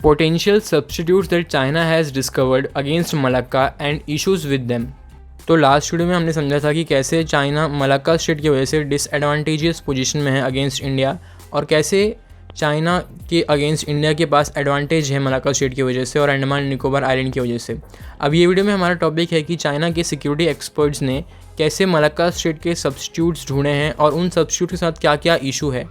Potential substitutes that China has discovered against Malacca and issues with them। तो last video में हमने समझा था कि कैसे चाइना मलाक्का स्ट्रेट की वजह से डिसएडवांटेजियस पोजीशन में है अगेंस्ट इंडिया, और कैसे चाइना के अगेंस्ट इंडिया के पास एडवांटेज है मलाक्का स्ट्रेट की वजह से और अंडमान निकोबार आइलैंड की वजह से। अब ये वीडियो में हमारा टॉपिक है कि चाइना के सिक्योरिटी एक्सपर्ट्स ने कैसे मलाक्का स्ट्रेट के सब्स्टिट्यूट्स ढूंढे हैं और उन सब्स्टिट्यूट के साथ क्या क्या इशू है।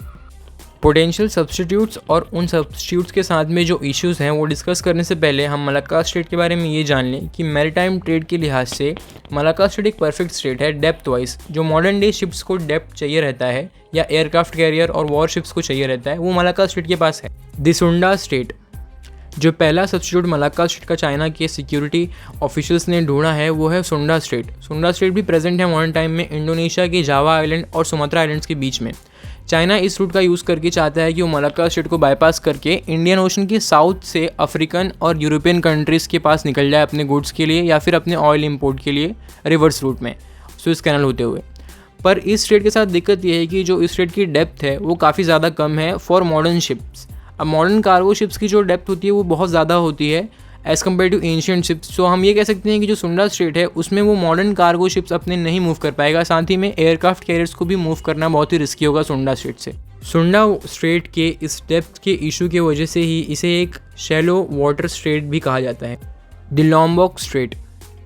पोटेंशियल सब्स्टिट्यूट्स और उन सब्स्टिट्यूट्स के साथ में जो इश्यूज़ हैं वो डिस्कस करने से पहले हम मलाक्का स्ट्रेट के बारे में ये जान लें कि मैरीटाइम ट्रेड के लिहाज से मलाक्का स्ट्रेट एक परफेक्ट स्ट्रेट है डेप्थ वाइज। जो मॉडर्न डे शिप्स को डेप्थ चाहिए रहता है या एयरक्राफ्ट कैरियर और वॉर शिप्स को चाहिए रहता है, वो मलाक्का स्ट्रेट के पास है। द सुंडा स्ट्रेट, जो पहला सब्स्टिट्यूट मलाक्का स्ट्रेट का चाइना के सिक्योरिटी ऑफिशियल्स ने ढूंढा है वो है सुंडा स्ट्रेट। सुंडा स्ट्रेट भी प्रेजेंट है मॉडर्न टाइम में इंडोनेशिया के जावा आइलैंड और सुमात्रा आइलैंड्स के बीच में। चाइना इस रूट का यूज़ करके चाहता है कि वो मलाक्का स्ट्रेट को बाईपास करके इंडियन ओशन के साउथ से अफ्रीकन और यूरोपियन कंट्रीज़ के पास निकल जाए अपने गुड्स के लिए या फिर अपने ऑयल इंपोर्ट के लिए रिवर्स रूट में सुएज़ कैनाल होते हुए। पर इस स्ट्रेट के साथ दिक्कत ये है कि जो इस स्ट्रेट की डेप्थ है वो काफ़ी ज़्यादा कम है फॉर मॉडर्न शिप्स। अब मॉडर्न कार्गो शिप्स की जो डेप्थ होती है वो बहुत ज़्यादा होती है as compare to ancient ships. तो हम ये कह सकते हैं कि जो सुंडा स्ट्रेट है उसमें वो मॉडर्न कार्गो शिप्स अपने नहीं मूव कर पाएगा, साथ ही में एयरक्राफ्ट कैरियर्स को भी मूव करना बहुत ही रिस्की होगा सुंडा स्ट्रेट से। सुंडा स्ट्रेट के इस डेप्थ के इशू की वजह से ही इसे एक शैलो वाटर स्ट्रेट भी कहा जाता है। द लॉम्बॉक स्ट्रेट,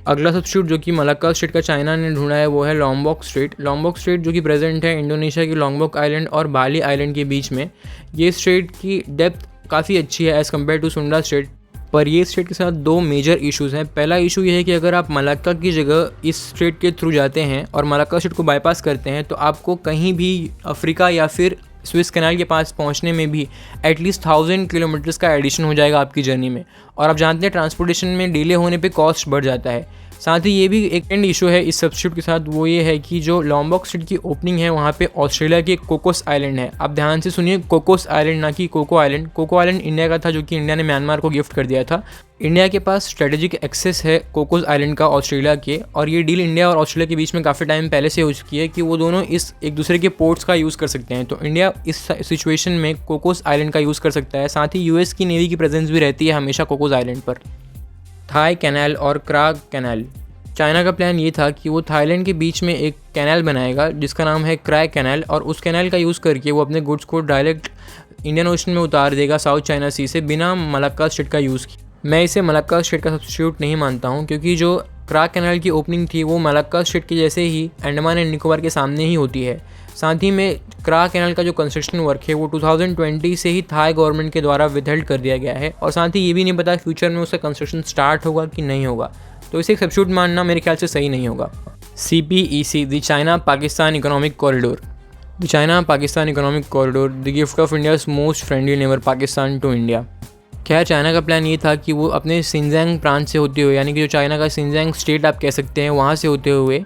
अगला सब्स्टिट्यूट जो कि मलाक्का स्ट्रेट का चाइना ने ढूंढा है वो है लॉम्बॉक स्ट्रेट। लॉम्बॉक स्ट्रेट जो कि प्रेजेंट है इंडोनेशिया के लॉम्बॉक आइलैंड और बाली आइलैंड के बीच में। ये स्ट्रेट की डेप्थ काफ़ी अच्छी है एज़ कम्पेयर टू सुंडा स्ट्रेट, पर ये स्ट्रेट के साथ दो मेजर इश्यूज़ हैं। पहला इशू ये है कि अगर आप मलाक्का की जगह इस स्ट्रेट के थ्रू जाते हैं और मलाक्का स्ट्रेट को बाईपास करते हैं तो आपको कहीं भी अफ्रीका या फिर स्विस कैनाल के पास पहुंचने में भी एटलीस्ट 1000 किलोमीटर्स का एडिशन हो जाएगा आपकी जर्नी में, और आप जानते हैं ट्रांसपोर्टेशन में डिले होने पे कॉस्ट बढ़ जाता है। साथ ही ये भी एक एंड इशू है इस सब्स्टिट्यूट के साथ, वो ये है कि जो लॉम्बॉक स्ट्रेट की ओपनिंग है वहाँ पे ऑस्ट्रेलिया के कोकोस आइलैंड है। आप ध्यान से सुनिए, कोकोस आइलैंड ना कि Coco island. Coco island India का था जो कि इंडिया ने म्यांमार को गिफ्ट कर दिया था। इंडिया के पास स्ट्रेटेजिक एक्सेस है कोकोस आइलैंड का ऑस्ट्रेलिया के, और ये डील इंडिया और ऑस्ट्रेलिया के बीच में काफ़ी टाइम पहले से हो चुकी है कि वो दोनों इस एक दूसरे के पोर्ट्स का यूज़ कर सकते हैं। तो इंडिया इस सिचुएशन में कोकोस आइलैंड का यूज़ कर सकता है। साथ ही यूएस की नेवी की प्रेजेंस भी रहती है हमेशा कोकोस आइलैंड पर। थाई कैनाल और क्राग कैनाल, चाइना का प्लान ये था कि वो थाईलैंड के बीच में एक कैनाल बनाएगा जिसका नाम है क्राग कैनाल, और उस कैनाल का यूज़ करके वो अपने गुड्स को डायरेक्ट इंडियन ओशन में उतार देगा साउथ चाइना सी से बिना मलाक्का स्ट्रेट का यूज़ किए। मैं इसे मलाक्का स्ट्रेट का सब्स्टिट्यूट नहीं मानता हूँ, क्योंकि जो क्राग कैनाल की ओपनिंग थी वो मलाक्का स्ट्रेट के जैसे ही अंडमान एंड निकोबार के सामने ही होती है। साथ ही में क्राग कैनाल का जो कंस्ट्रक्शन वर्क है वो 2020 से ही थाई गवर्नमेंट के द्वारा विदहेल्ड कर दिया गया है, और साथ ही ये भी नहीं पता फ्यूचर में उसका कंस्ट्रक्शन स्टार्ट होगा कि नहीं होगा। तो इसे एक सब्स्टिट्यूट मानना मेरे ख्याल से सही नहीं होगा। CPEC, the China Pakistan economic corridor. The China Pakistan economic corridor, the gift of India's most friendly neighbour Pakistan to India. खैर, चाइना का प्लान ये था कि वो अपने सिंजांग प्रांत से होते हुए, यानी कि जो चाइना का सिंजांग स्टेट आप कह सकते हैं, वहाँ से होते हुए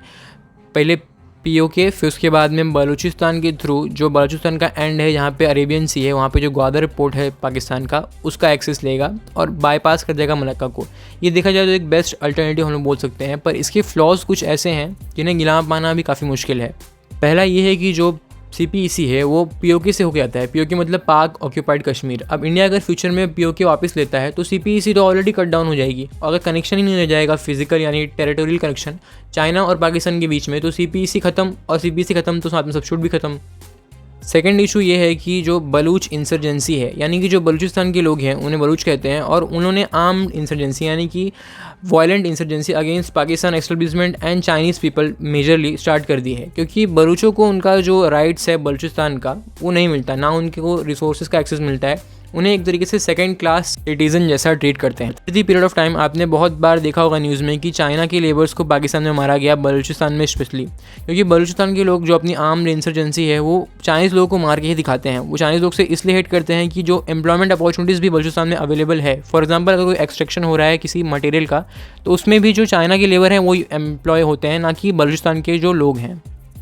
पहले POK, फिर उसके बाद में बलूचिस्तान के थ्रू, जो बलूचिस्तान का एंड है जहाँ पे अरेबियन सी है, वहाँ पे जो ग्वादर पोर्ट है पाकिस्तान का, उसका एक्सेस लेगा और बाईपास कर देगा मलाक्का को। ये देखा जाए तो एक बेस्ट अल्टरनेटिव हम लोग बोल सकते हैं, पर इसके फ्लॉज कुछ ऐसे हैं जिन्हें गिला पाना भी काफ़ी मुश्किल है। पहला ये है कि जो CPEC है वो POK से होकर आता है। POK मतलब पाक ऑक्यूपाइड कश्मीर। अब इंडिया अगर फ्यूचर में POK वापस लेता है तो CPEC तो ऑलरेडी कट डाउन हो जाएगी, और अगर कनेक्शन ही नहीं रह जाएगा फिजिकल यानी टेरिटोरियल कनेक्शन चाइना और पाकिस्तान के बीच में, तो CPEC खत्म, और CPEC खत्म तो साथ में सब्स्टिट्यूट भी खत्म। सेकेंड इशू ये है कि जो बलूच इंसर्जेंसी है, यानी कि जो बलूचिस्तान के लोग हैं उन्हें बलूच कहते हैं, और उन्होंने आर्म्ड इंसर्जेंसी यानी कि violent insurgency against Pakistan establishment and Chinese people majorly start कर दी है, क्योंकि बलूचों को उनका जो राइट्स है बलूचिस्तान का वो नहीं मिलता, ना उनको रिसोर्सेज का एक्सेस मिलता है, उन्हें एक तरीके से सेकंड क्लास सिटीजन जैसा ट्रीट करते हैं। इसी पीरियड ऑफ टाइम आपने बहुत बार देखा होगा न्यूज़ में कि चाइना के लेबर्स को पाकिस्तान में मारा गया, बलूचिस्तान में स्पेशली, क्योंकि बलूचिस्तान के लोग जो अपनी आर्म्ड इंसर्जेंसी है वो चाइनीज़ लोगों को मार के ही दिखाते हैं। वो चाइनीज़ लोग से इसलिए हेट करते हैं कि जो एम्प्लॉयमेंट अपॉर्चुनिटीज़ भी बलूचिस्तान में अवेलेबल है, फॉर एग्जाम्पल अगर कोई एक्सट्रैक्शन हो रहा है किसी मटेरियल का, तो उसमें भी जो चाइना के लेबर हैं वो एम्प्लॉय होते हैं, ना कि बलूचिस्तान के जो लोग हैं।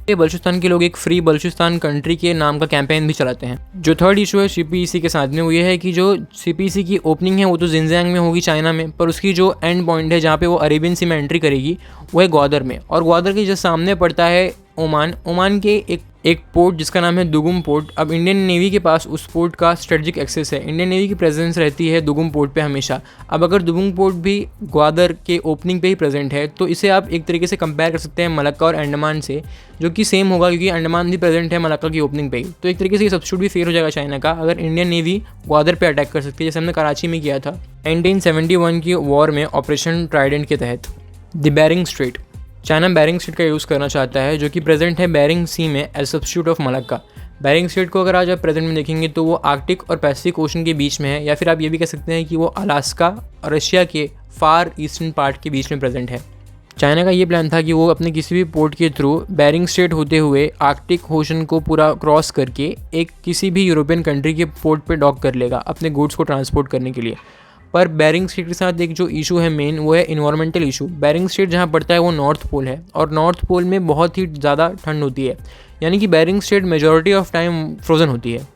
बलूचिस्तान के लोग एक फ्री बलूचिस्तान कंट्री के नाम का कैंपेन भी चलाते हैं। जो थर्ड इशू है CPEC के साथ में वो ये है कि जो CPEC की ओपनिंग है वो तो जिनजियांग में होगी चाइना में, पर उसकी जो एंड पॉइंट है जहाँ पे वो अरेबियन सी में एंट्री करेगी वो है ग्वादर में, और ग्वादर के जस्ट सामने पड़ता है ओमान। ओमान के एक एक पोर्ट जिसका नाम है दुगुम पोर्ट। अब इंडियन नेवी के पास उस पोर्ट का स्ट्रेटजिक एक्सेस है, इंडियन नेवी की प्रेजेंस रहती है दुगुम पोर्ट पे हमेशा। अब अगर दुगुम पोर्ट भी ग्वादर के ओपनिंग पे ही प्रेजेंट है तो इसे आप एक तरीके से कंपेयर कर सकते हैं मलक्का और अंडमान से, जो कि सेम होगा क्योंकि अंडमान भी प्रेजेंट है मलक्का की ओपनिंग पे ही। तो एक तरीके से ये सब्स्टिट्यूट भी फेल हो जाएगा चाइना का अगर इंडियन नेवी ग्वादर पे अटैक कर सकती है, जैसे हमने कराची में किया था 1971 की वॉर में ऑपरेशन ट्राइडेंट के तहत। The Bering Strait, China Bering Strait का यूज़ करना चाहता है जो कि प्रेजेंट है बेरिंग सी में as substitute of Malacca. Bering Strait को अगर आज आप प्रेजेंट में देखेंगे तो वो आर्कटिक और पैसिफिक ओशन के बीच में है, या फिर आप ये भी कह सकते हैं कि वो अलास्का और रशिया के फार ईस्टर्न पार्ट के बीच में प्रेजेंट है। चाइना का ये प्लान था कि वो अपने किसी भी पोर्ट के थ्रू बेरिंग स्ट्रेट होते हुए आर्कटिक ओशन को पूरा क्रॉस करके एक किसी भी यूरोपियन कंट्री के पोर्ट पे डॉक कर लेगा अपने गुड्स को ट्रांसपोर्ट करने के लिए। पर बेरिंग स्ट्रेट के साथ एक जो इशू है मेन, वो है इन्वायरमेंटल इशू। बेरिंग स्ट्रेट जहाँ पड़ता है वो नॉर्थ पोल है और नॉर्थ पोल में बहुत ही ज़्यादा ठंड होती है, यानी कि Bering Strait majority of time frozen होती है।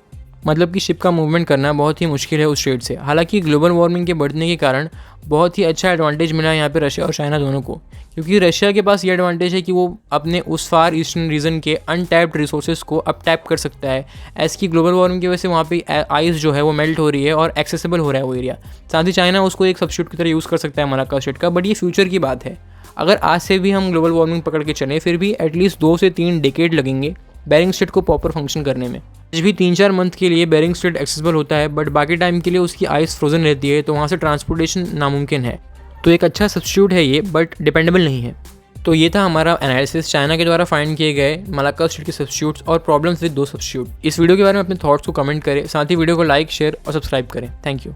मतलब कि शिप का मूवमेंट करना बहुत ही मुश्किल है उस स्ट्रेट से। हालांकि ग्लोबल वार्मिंग के बढ़ने के कारण बहुत ही अच्छा एडवांटेज मिला है यहाँ पे रशिया और चाइना दोनों को, क्योंकि रशिया के पास ये एडवांटेज है कि वो अपने उस फार ईस्टर्न रीजन के अनटैप्ड रिसोर्सेज को अब टैप कर सकता है। ऐसे कि ग्लोबल वार्मिंग की वजह से वहाँ पे आइस जो है वो मेल्ट हो रही है और एक्सेसिबल हो रहा है वो एरिया। साथ ही चाइना उसको एक सब्स्टिट्यूट की तरह यूज़ कर सकता है मलक्का स्ट्रेट का, बट ये फ्यूचर की बात है। अगर आज से भी हम ग्लोबल वार्मिंग पकड़ के चलें फिर भी एटलीस्ट 2 से 3 डिकेड लगेंगे बेरिंग स्ट्रेट को प्रॉपर फंक्शन करने में। आज भी 3-4 मंथ के लिए बेरिंग स्ट्रेट एक्सेसिबल होता है, बट बाकी टाइम के लिए उसकी आइस फ्रोजन रहती है, तो वहाँ से ट्रांसपोर्टेशन नामुमकिन है। तो एक अच्छा सब्स्टिट्यूट है ये, बट डिपेंडेबल नहीं है। तो ये था हमारा एनालिसिस चाइना के द्वारा फाइंड किए गए मलक्का स्ट्रेट के सब्स्टिट्यूट्स और प्रॉब्लम्स विद 2 सब्स्टिट्यूट। इस वीडियो के बारे में अपने थॉट्स को कमेंट करें, साथ ही वीडियो को लाइक, शेयर और सब्सक्राइब करें। Thank you.